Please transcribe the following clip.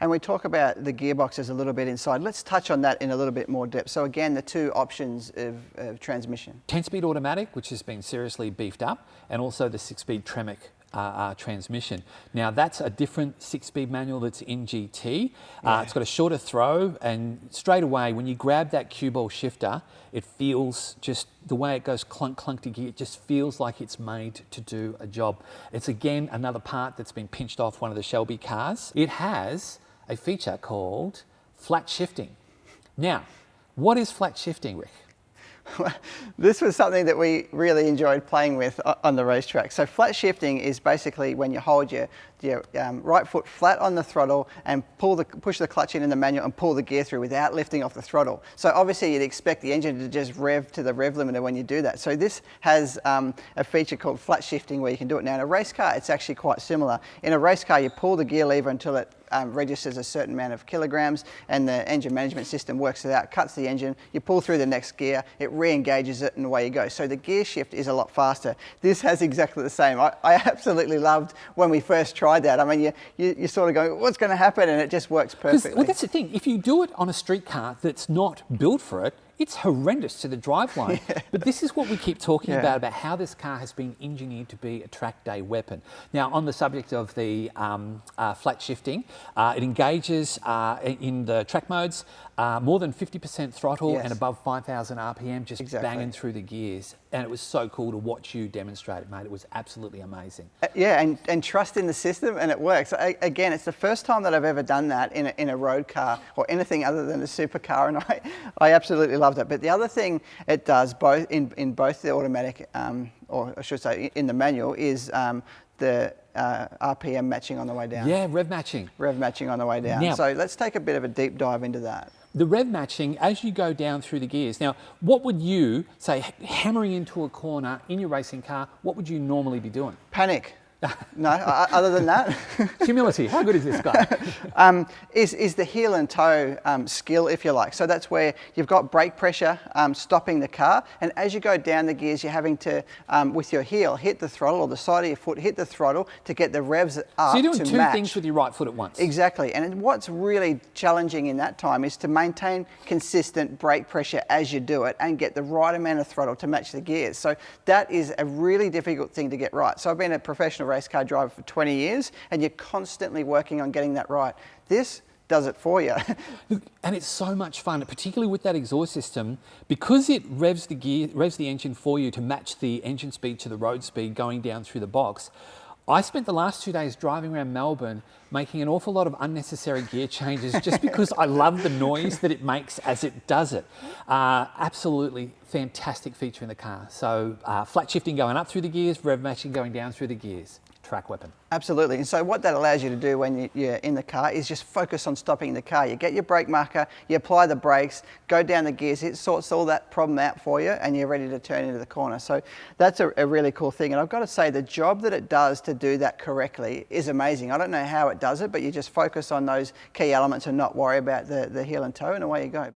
And we talk about the gearboxes a little bit inside. Let's touch on that in a little bit more depth. So again, the two options of transmission. 10-speed automatic, which has been seriously beefed up, and also the 6-speed Tremec transmission. Now that's a different 6-speed manual that's in GT. It's got a shorter throw, and straight away when you grab that cue ball shifter, it feels just the way it goes clunk clunk to gear, it just feels like it's made to do a job. It's again another part that's been pinched off one of the Shelby cars. It has a feature called flat shifting. Now, what is flat shifting, Rick? This was something that we really enjoyed playing with on the racetrack. So flat shifting is basically when you hold your right foot flat on the throttle and push the clutch in the manual and pull the gear through without lifting off the throttle. So obviously you'd expect the engine to just rev to the rev limiter when you do that. So this has a feature called flat shifting where you can do it. Now in a race car, it's actually quite similar. In a race car, you pull the gear lever until it registers a certain amount of kilograms, and the engine management system works it out, cuts the engine, you pull through the next gear, it re-engages it, and away you go. So the gear shift is a lot faster. This has exactly the same. I absolutely loved when we first tried that. I mean, you sort of go, what's going to happen? And it just works perfectly. Well, that's the thing. If you do it on a street car that's not built for it, it's horrendous to the driveline. But this is what we keep talking about how this car has been engineered to be a track day weapon. Now, on the subject of the flat shifting, it engages in the track modes more than 50% throttle and above 5,000 RPM, just banging through the gears. And it was so cool to watch you demonstrate it, mate. It was absolutely amazing. And trust in the system, and it works. Again, it's the first time that I've ever done that in a road car or anything other than a supercar, and I absolutely loved it. But the other thing it does, both in both the automatic, or I should say in the manual, is the RPM matching on the way down. Yeah, rev matching. Rev matching on the way down. Now, so let's take a bit of a deep dive into that. The rev matching, as you go down through the gears. Now, what would you, say, hammering into a corner in your racing car, what would you normally be doing? Panic. No, other than that. Humility, how good is this guy? Is the heel and toe skill, if you like. So that's where you've got brake pressure stopping the car, and as you go down the gears, you're having to, with your heel, hit the throttle, or the side of your foot, hit the throttle to get the revs up. So you're doing two things with your right foot at once. Exactly, and what's really challenging in that time is to maintain consistent brake pressure as you do it and get the right amount of throttle to match the gears. So that is a really difficult thing to get right. So I've been a professional race car driver for 20 years, and you're constantly working on getting that right. This does it for you. And it's so much fun, particularly with that exhaust system, because it revs the engine for you to match the engine speed to the road speed going down through the box. I spent the last 2 days driving around Melbourne making an awful lot of unnecessary gear changes just because I love the noise that it makes as it does it. Absolutely fantastic feature in the car. So flat shifting going up through the gears, rev matching going down through the gears. Track weapon. Absolutely. And so what that allows you to do when you're in the car is just focus on stopping the car. You get your brake marker, you apply the brakes, go down the gears, it sorts all that problem out for you, and you're ready to turn into the corner. So that's a really cool thing. And I've got to say, the job that it does to do that correctly is amazing. I don't know how it does it, but you just focus on those key elements and not worry about the heel and toe, and away you go.